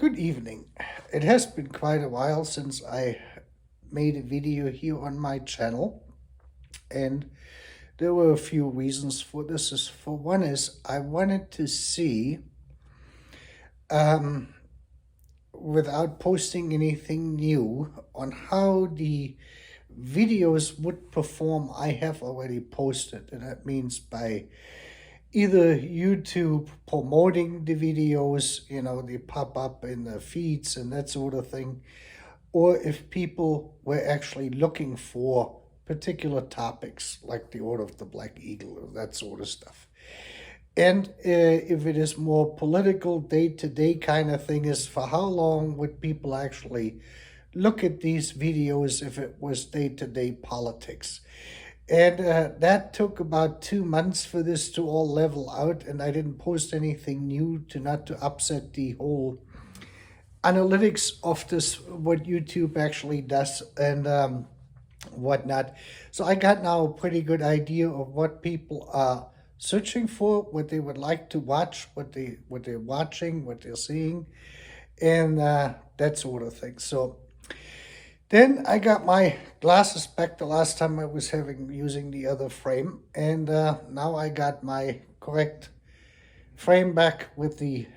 Good evening. It has been quite a while since I made a video here on my channel, and there were a few reasons for this. For one is I wanted to see, um, without posting anything new, on how the videos would perform I have already posted, and that means by either YouTube promoting the videos, they pop up in the feeds and that sort of thing, or if people were actually looking for particular topics like the Order of the Black Eagle or that sort of stuff. And if it is more political, day-to-day kind of thing, is for how long would people actually look at these videos if it was day-to-day politics? And that took about 2 months for this to all level out, and I didn't post anything new to not to upset the whole analytics of this, what YouTube actually does and whatnot. So I got now a pretty good idea of what people are searching for, what they would like to watch, what they're watching, what they're seeing, and that sort of thing. So then I got my glasses back the last time I was using the other frame, and now I got my correct frame back with the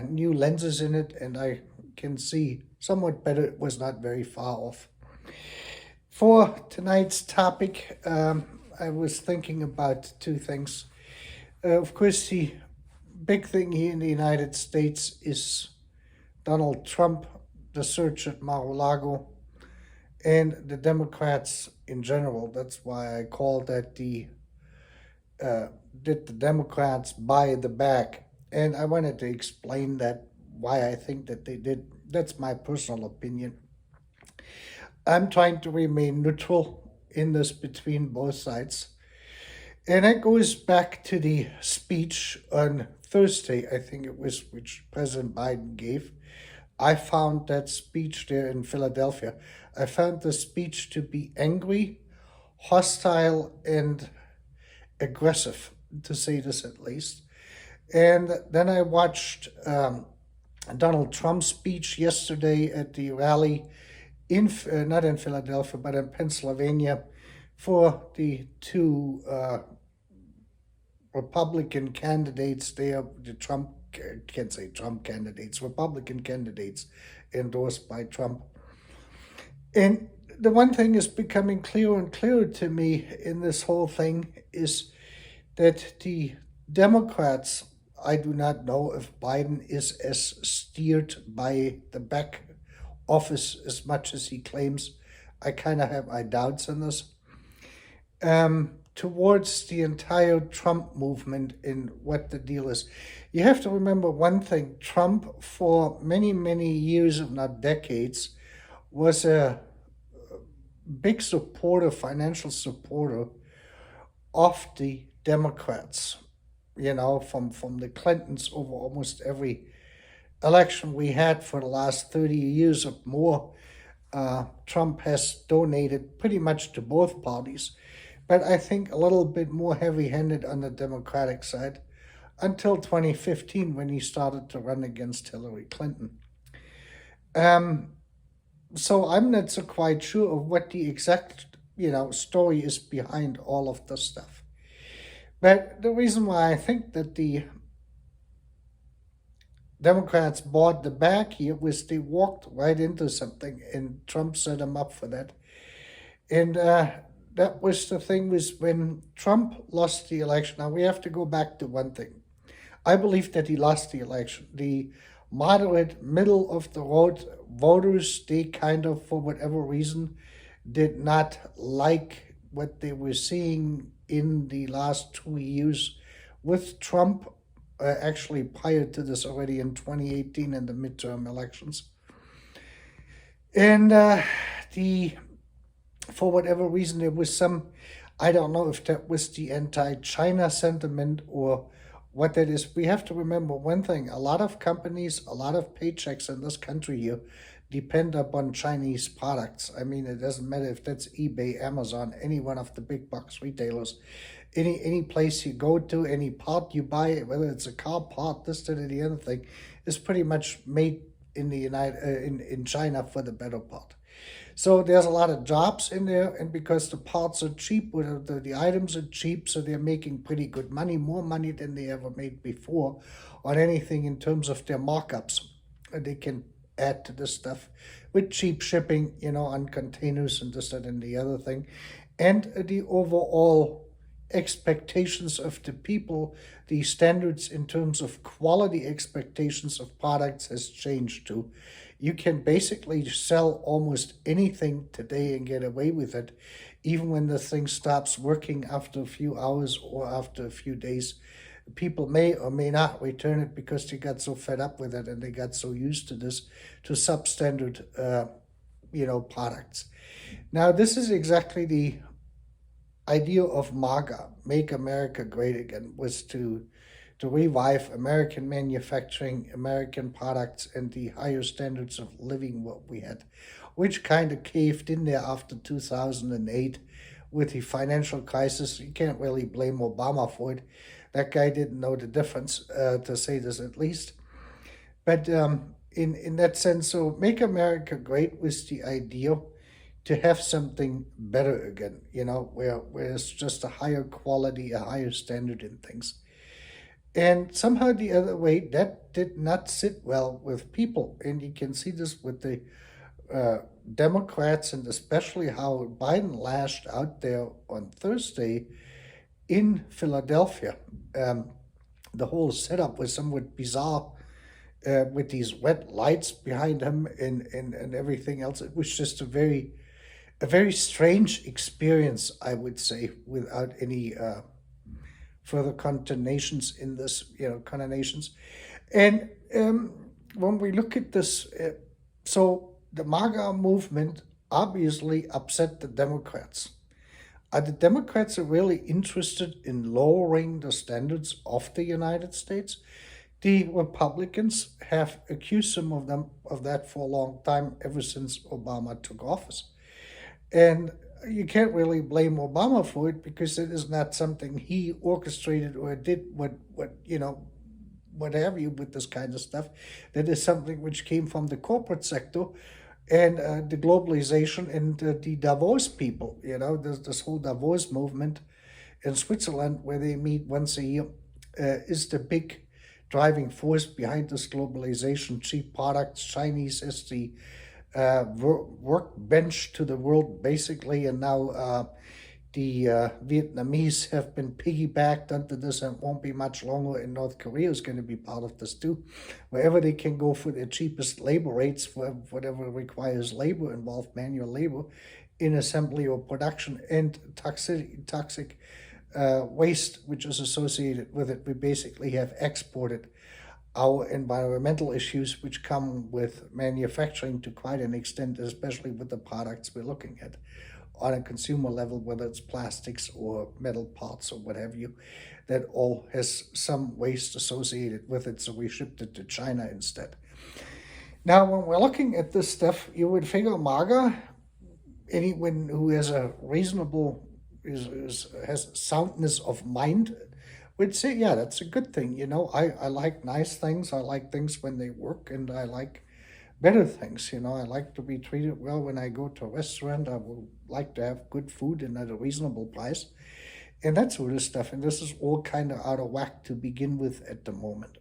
new lenses in it, and I can see somewhat better. It was not very far off. For tonight's topic, I was thinking about two things. Of course, the big thing here in the United States is Donald Trump, the search at Mar-a-Lago, and the Democrats in general. That's why I called that did the Democrats buy the bag? And I wanted to explain that, why I think that they did. That's my personal opinion. I'm trying to remain neutral in this between both sides. And that goes back to the speech on Thursday, I think it was, which President Biden gave. I found that speech there in Philadelphia. I found the speech to be angry, hostile, and aggressive, to say this at least. And then I watched Donald Trump's speech yesterday at the rally not in Philadelphia, but in Pennsylvania, for the two Republican candidates there, the Trump, can't say Trump candidates, Republican candidates endorsed by Trump. And the one thing is becoming clearer and clearer to me in this whole thing is that the Democrats, I do not know if Biden is as steered by the back office as much as he claims. I kind of have my doubts on this. Towards the entire Trump movement and what the deal is. You have to remember one thing. Trump, for many, many years, if not decades, was a big supporter, financial supporter of the Democrats, from the Clintons over almost every election we had for the last 30 years or more. Trump has donated pretty much to both parties, but I think a little bit more heavy-handed on the Democratic side until 2015 when he started to run against Hillary Clinton. So I'm not so quite sure of what the exact, story is behind all of this stuff. But the reason why I think that the Democrats bought the bag here was they walked right into something, and Trump set them up for that. And that was the thing, was when Trump lost the election. Now, we have to go back to one thing. I believe that he lost the election. The moderate, middle-of-the-road voters, they kind of, for whatever reason, did not like what they were seeing in the last 2 years with Trump, actually prior to this already in 2018 in the midterm elections. And for whatever reason, there was some, I don't know if that was the anti-China sentiment or what that is. We have to remember one thing. A lot of companies, a lot of paychecks in this country here depend upon Chinese products. I mean, it doesn't matter if that's eBay, Amazon, any one of the big box retailers. Any place you go to, any part you buy, whether it's a car part, this, that, or the other thing, is pretty much made in the in China for the better part. So there's a lot of jobs in there, and because the parts are cheap, or the items are cheap, so they're making pretty good money, more money than they ever made before on anything in terms of their markups. They can add to this stuff with cheap shipping, on containers and this, that, and the other thing. And the overall expectations of the people, the standards in terms of quality expectations of products has changed too. You can basically sell almost anything today and get away with it, even when the thing stops working after a few hours or after a few days. People may or may not return it because they got so fed up with it and they got so used to this, to substandard, products. Now, this is exactly the idea of MAGA, Make America Great Again, was to revive American manufacturing, American products, and the higher standards of living what we had, which kind of caved in there after 2008 with the financial crisis. You can't really blame Obama for it. That guy didn't know the difference, to say this at least. But in that sense, so Make America Great was the idea to have something better again, where it's just a higher quality, a higher standard in things. And somehow the other way, that did not sit well with people. And you can see this with the Democrats, and especially how Biden lashed out there on Thursday in Philadelphia. The whole setup was somewhat bizarre, with these red lights behind him and everything else. It was just a very strange experience, I would say, without any further connotations in this, connotations. And when we look at this, so the MAGA movement obviously upset the Democrats. Are the Democrats really interested in lowering the standards of the United States? The Republicans have accused some of them of that for a long time, ever since Obama took office. And you can't really blame Obama for it, because it is not something he orchestrated or did what have you with this kind of stuff. That is something which came from the corporate sector and the globalization and the Davos people. There's this whole Davos movement in Switzerland where they meet once a year, is the big driving force behind this globalization. Cheap products, Chinese as the workbench to the world, basically, and now the Vietnamese have been piggybacked onto this, and won't be much longer. And North Korea is going to be part of this too, wherever they can go for the cheapest labor rates for whatever requires labor involved, manual labor in assembly or production, and toxic waste which is associated with it. We basically have exported our environmental issues which come with manufacturing to quite an extent, especially with the products we're looking at on a consumer level, whether it's plastics or metal parts or what have you. That all has some waste associated with it, so we shipped it to China instead. Now, when we're looking at this stuff, you would figure MAGA, anyone who has a reasonable, has soundness of mind, would say, yeah, that's a good thing. I like nice things. I like things when they work, and I like better things. I like to be treated well when I go to a restaurant. I would like to have good food and at a reasonable price, and that sort of stuff. And this is all kind of out of whack to begin with at the moment.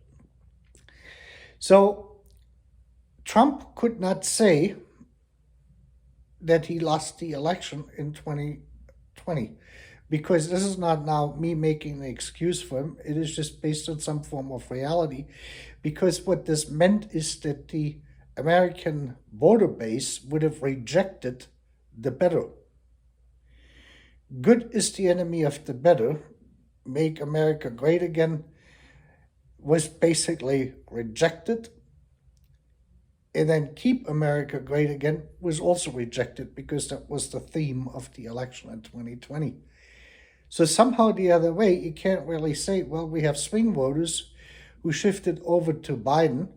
So Trump could not say that he lost the election in 2020, because this is not now me making an excuse for him. It is just based on some form of reality, because what this meant is that the American voter base would have rejected the better. Good is the enemy of the better. Make America Great Again was basically rejected. And then Keep America Great Again was also rejected, because that was the theme of the election in 2020. So somehow the other way, you can't really say, well, we have swing voters who shifted over to Biden,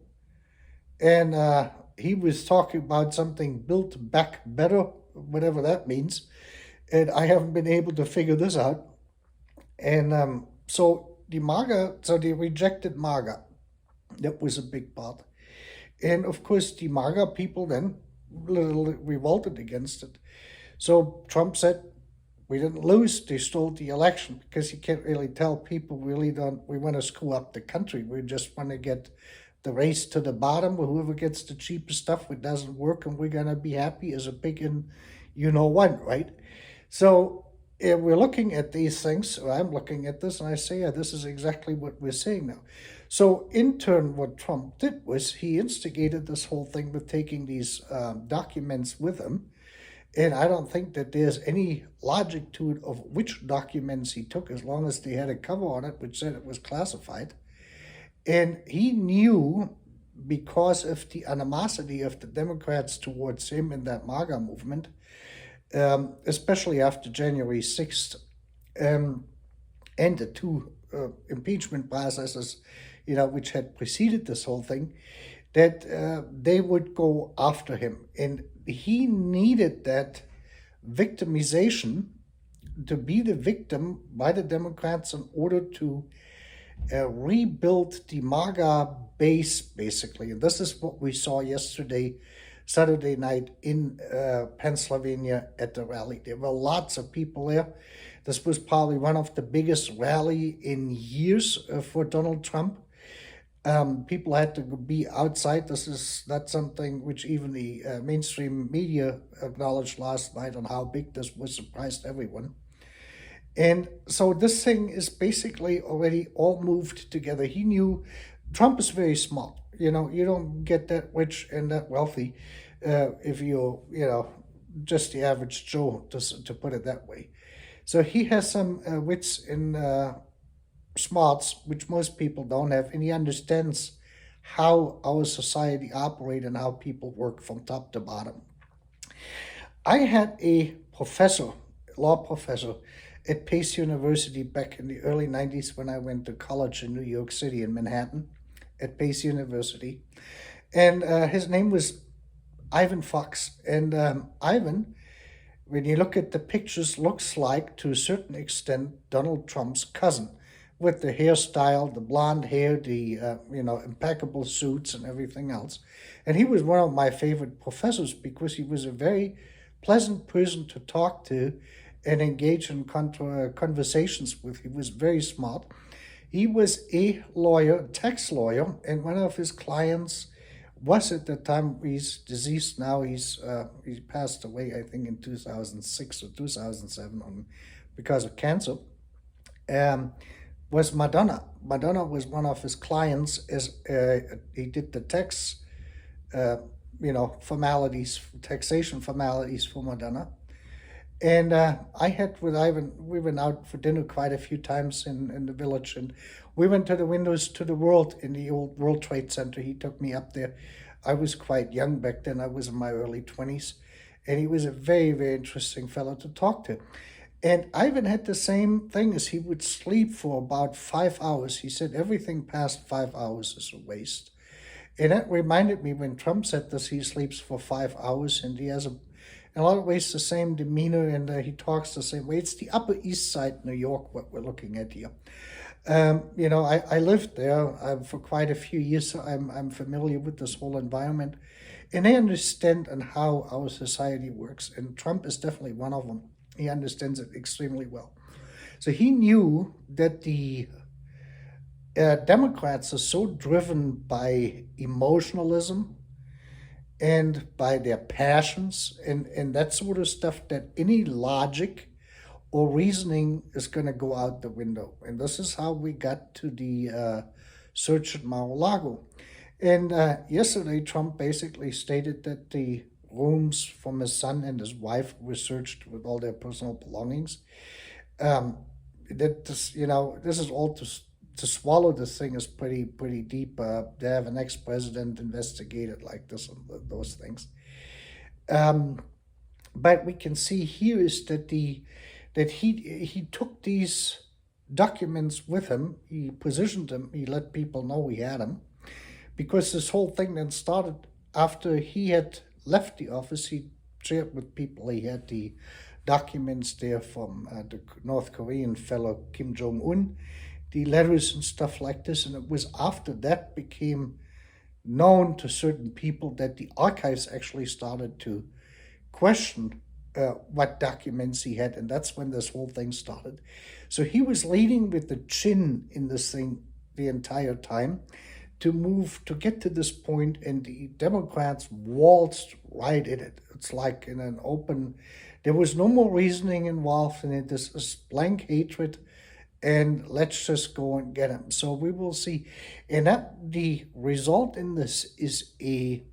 and he was talking about something built back better, whatever that means. And I haven't been able to figure this out. And so they rejected MAGA. That was a big part. And of course, the MAGA people then little revolted against it. So Trump said, we didn't lose, they stole the election, because you can't really tell people really don't, we want to screw up the country. We just want to get the race to the bottom, where whoever gets the cheapest stuff, it doesn't work, and we're going to be happy as a big and you know what, right? So if we're looking at these things, or I'm looking at this, and I say, yeah, this is exactly what we're seeing now. So in turn, what Trump did was he instigated this whole thing with taking these documents with him. And I don't think that there's any logic to it of which documents he took, as long as they had a cover on it which said it was classified. And he knew, because of the animosity of the Democrats towards him in that MAGA movement, especially after January 6th, and the two impeachment processes, which had preceded this whole thing, that they would go after him. And he needed that victimization to be the victim by the Democrats in order to rebuild the MAGA base, basically. And this is what we saw yesterday, Saturday night, in Pennsylvania at the rally. There were lots of people there. This was probably one of the biggest rally in years for Donald Trump. People had to be outside. This is not something which even the mainstream media acknowledged last night, on how big this was, surprised everyone. And so this thing is basically already all moved together. He knew Trump is very smart. You don't get that rich and that wealthy if you're, just the average Joe, to put it that way. So he has some wits and smarts which most people don't have, and he understands how our society operates and how people work from top to bottom. I had a professor, law professor, at Pace University back in the early 90s, when I went to college in New York City, in Manhattan, at Pace University. And his name was Ivan Fox. And Ivan, when you look at the pictures, looks like, to a certain extent, Donald Trump's cousin, with the hairstyle, the blonde hair, the impeccable suits and everything else. And he was one of my favorite professors, because he was a very pleasant person to talk to and engage in conversations with. He was very smart. He was a lawyer, tax lawyer, and one of his clients was, at the time, he's deceased now, he passed away, I think, in 2006 or 2007 because of cancer, was Madonna. Madonna was one of his clients, as he did the tax formalities, taxation formalities for Madonna. And I had with Ivan, we went out for dinner quite a few times in the village, and we went to the windows to the world in the old World Trade Center. He took me up there. I was quite young back then. I was in my early 20s, and he was a very, very interesting fellow to talk to. And Ivan had the same thing, as he would sleep for about 5 hours. He said everything past 5 hours is a waste. And that reminded me when Trump said this, he sleeps for 5 hours, and he has in a lot of ways the same demeanor, and he talks the same way. It's the Upper East Side, New York, what we're looking at here. I lived there for quite a few years, so I'm familiar with this whole environment, and I understand and how our society works, and Trump is definitely one of them. He understands it extremely well. So he knew that the Democrats are so driven by emotionalism and by their passions and that sort of stuff, that any logic or reasoning is going to go out the window. And this is how we got to the search at Mar-a-Lago. And yesterday, Trump basically stated that the rooms from his son and his wife were searched with all their personal belongings. That this, this is all to swallow this thing is pretty deep. To have an ex-president investigated like this and those things. But we can see here is that he took these documents with him. He positioned them. He let people know he had them, because this whole thing then started after he had left the office. He shared with people. He had the documents there from the North Korean fellow Kim Jong-un, the letters and stuff like this. And it was after that became known to certain people that the archives actually started to question what documents he had, and that's when this whole thing started. So he was leading with the chin in this thing the entire time to move to get to this point, and the Democrats waltzed right in it. It's like in an open. There was no more reasoning involved in it. This is blank hatred, and let's just go and get him. So we will see, and that the result in this is a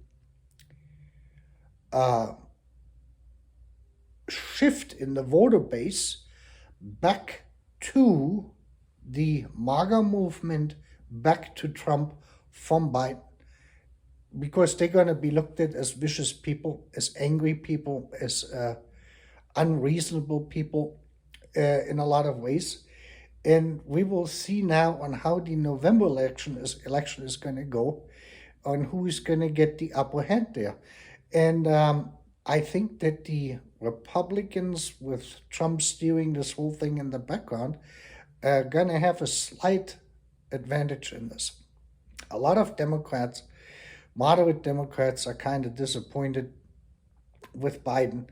uh, shift in the voter base back to the MAGA movement, back to Trump from Biden, because they're going to be looked at as vicious people, as angry people, as unreasonable people in a lot of ways. And we will see now on how the November election is going to go, on who is going to get the upper hand there. And I think that the Republicans, with Trump steering this whole thing in the background, are going to have a slight advantage in this. A lot of Democrats, moderate Democrats, are kind of disappointed with Biden.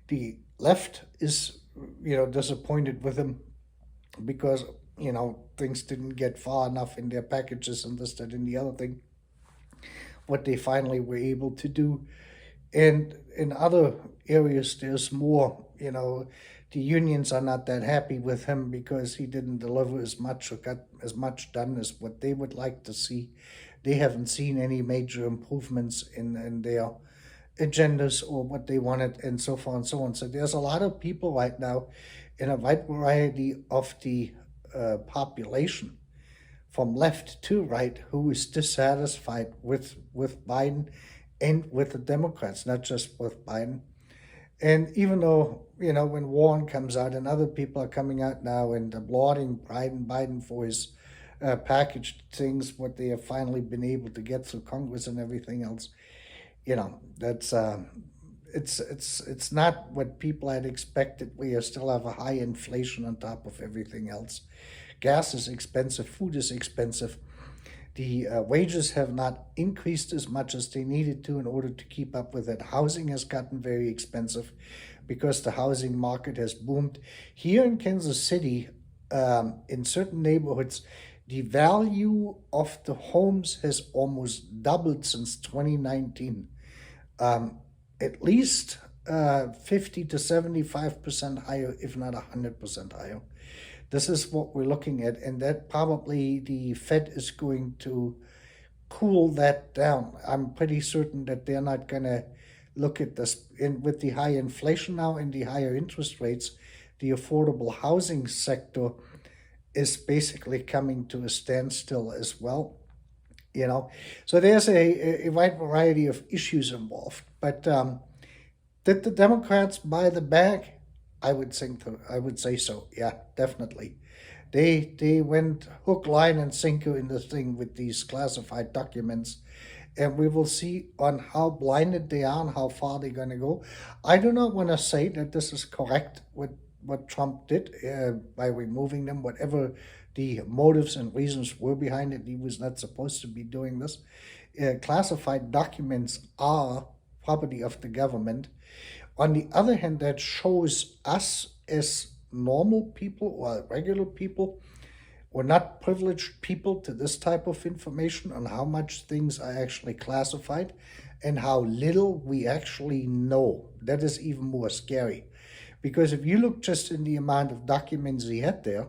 The left is, disappointed with him because, things didn't get far enough in their packages and this, that, and the other thing, what they finally were able to do. And in other areas, there's more, the unions are not that happy with him because he didn't deliver as much or got as much done as what they would like to see. They haven't seen any major improvements in their agendas or what they wanted, and so far and so on. So there's a lot of people right now in a wide variety of the population, from left to right, who is dissatisfied with Biden and with the Democrats, not just with Biden. And even though, when Warren comes out and other people are coming out now and applauding Biden for his packaged things, what they have finally been able to get through Congress and everything else, that's it's not what people had expected. We still have a high inflation on top of everything else. Gas is expensive, food is expensive. The wages have not increased as much as they needed to in order to keep up with it. Housing has gotten very expensive because the housing market has boomed. Here in Kansas City, in certain neighborhoods, the value of the homes has almost doubled since 2019. At least 50 to 75% higher, if not 100% higher. This is what we're looking at, and that probably the Fed is going to cool that down. I'm pretty certain that they're not going to look at this. With the high inflation now and the higher interest rates, the affordable housing sector is basically coming to a standstill as well. So there's a wide variety of issues involved. But did the Democrats buy the bag? I would say so. Yeah, definitely. They went hook, line, and sinker in the thing with these classified documents, and we will see on how blinded they are and how far they're going to go. I do not want to say that this is correct what Trump did by removing them, whatever the motives and reasons were behind it. He was not supposed to be doing this. Classified documents are property of the government. On the other hand, that shows us as normal people or regular people or not privileged people to this type of information on how much things are actually classified and how little we actually know. That is even more scary. Because if you look just in the amount of documents he had there,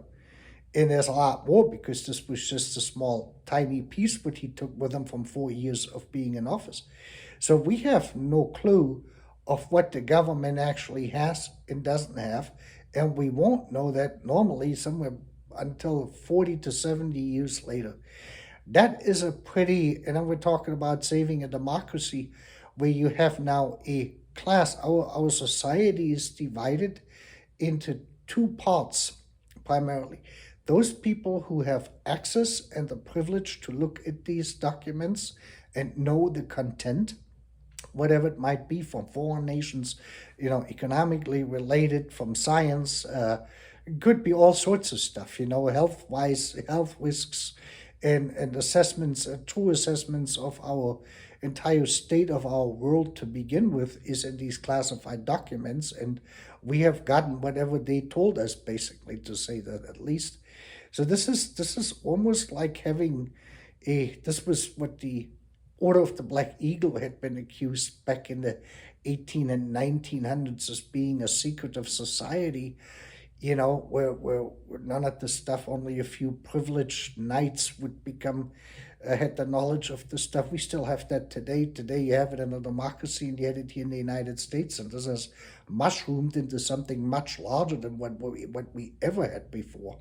and there's a lot more because this was just a small, tiny piece what he took with him from 4 years of being in office. So we have no clue of what the government actually has and doesn't have, and we won't know that normally somewhere until 40 to 70 years later. That is a pretty, and then we're talking about saving a democracy where you have now a class. Our society is divided into two parts primarily. Those people who have access and the privilege to look at these documents and know the content, whatever it might be, from foreign nations, economically related, from science, it could be all sorts of stuff, health risks, and assessments, true assessments of our entire state of our world to begin with is in these classified documents, and we have gotten whatever they told us, basically, to say that at least. So this is almost like having a this was what the Order of the Black Eagle had been accused back in the 18 and 1900s as being a secretive society, where none of the stuff, only a few privileged knights would become, had the knowledge of the stuff. We still have that today. Today, you have it in a democracy, and you had it here in the United States, and this has mushroomed into something much larger than what we ever had before.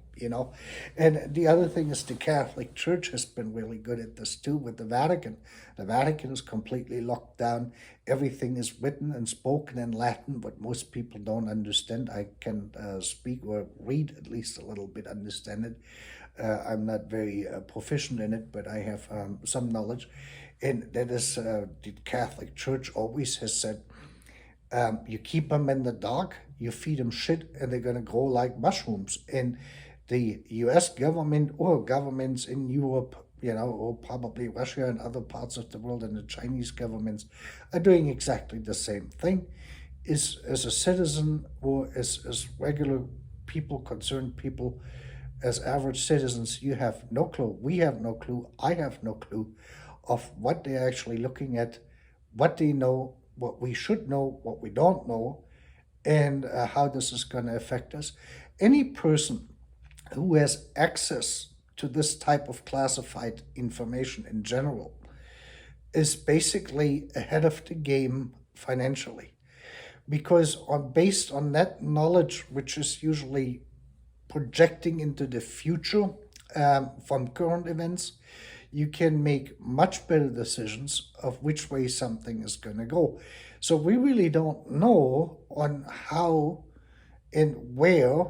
And the other thing is the Catholic Church has been really good at this too with the Vatican. The Vatican is completely locked down. Everything is written and spoken in Latin, but most people don't understand. I can speak or read at least a little bit, understand it. I'm not very proficient in it, but I have some knowledge. And that is, the Catholic Church always has said, you keep them in the dark, you feed them shit, and they're going to grow like mushrooms. And the US government or governments in Europe, or probably Russia and other parts of the world, and the Chinese governments are doing exactly the same thing. Is as a citizen or as regular people, concerned people, as average citizens, you have no clue. We have no clue. I have no clue of what they're actually looking at, what they know, what we should know, what we don't know, and how this is going to affect us. Any person who has access to this type of classified information in general is basically ahead of the game financially, because based on that knowledge, which is usually projecting into the future from current events, you can make much better decisions of which way something is going to go. So we really don't know on how and where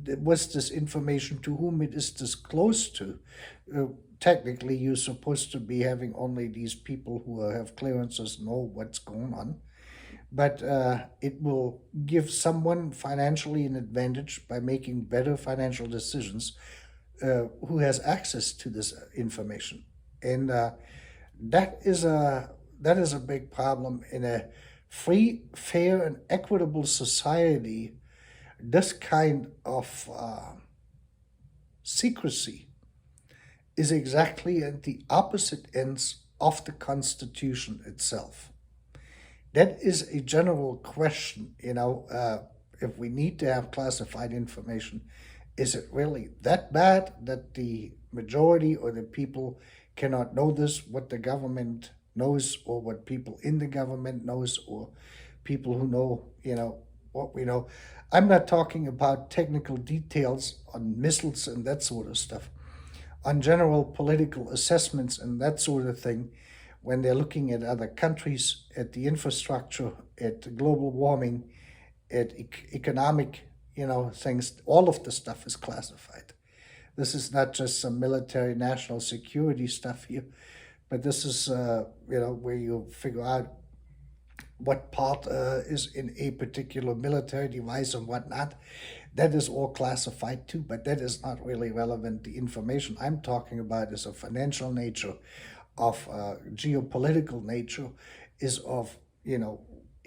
was this information, to whom it is disclosed to. Technically, you're supposed to be having only these people who have clearances know what's going on, but it will give someone financially an advantage by making better financial decisions, who has access to this information, and that is a big problem in a free, fair, and equitable society. This kind of secrecy is exactly at the opposite ends of the Constitution itself. That is a general question, if we need to have classified information, is it really that bad that the majority or the people cannot know this, what the government knows, or what people in the government knows, or people who know, what we know? I'm not talking about technical details on missiles and that sort of stuff, on general political assessments and that sort of thing, when they're looking at other countries, at the infrastructure, at global warming, at economic, things. All of the stuff is classified. This is not just some military national security stuff here, but this is, where you figure out what part is in a particular military device and whatnot. That is all classified too, but that is not really relevant. The information I'm talking about is of financial nature, of geopolitical nature, is of,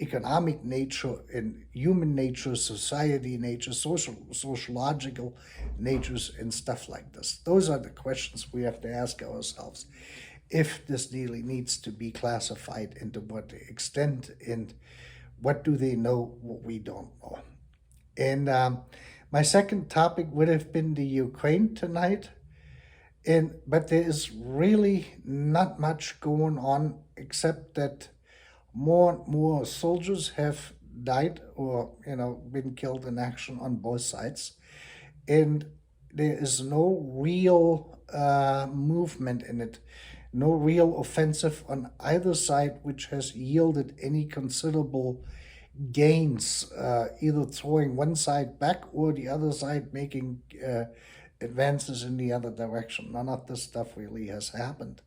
economic nature and human nature, society nature, sociological natures, and stuff like this. Those are the questions we have to ask ourselves. If this really needs to be classified, and to what extent, and what do they know what we don't know. And my second topic would have been the Ukraine tonight. But there is really not much going on, except that more and more soldiers have died, or been killed in action on both sides, and there is no real movement in it, no real offensive on either side, which has yielded any considerable gains, either throwing one side back or the other side making advances in the other direction. None of this stuff really has happened.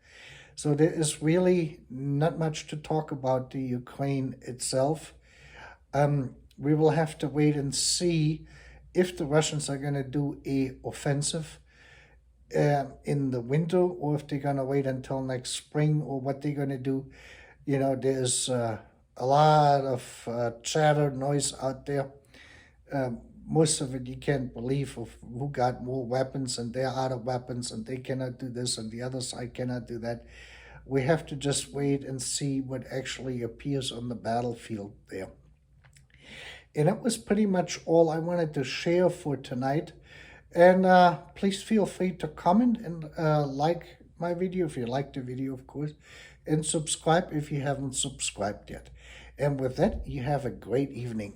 So there is really not much to talk about the Ukraine itself. We will have to wait and see if the Russians are going to do a offensive. in the winter, or if they're gonna wait until next spring, or what they're gonna do. There's a lot of chatter noise out there. Most of it you can't believe of who got more weapons and they're out of weapons and they cannot do this and the other side cannot do that. We have to just wait and see what actually appears on the battlefield there. And that was pretty much all I wanted to share for tonight. And please feel free to comment and like my video if you like the video, of course, and subscribe if you haven't subscribed yet. And with that, you have a great evening.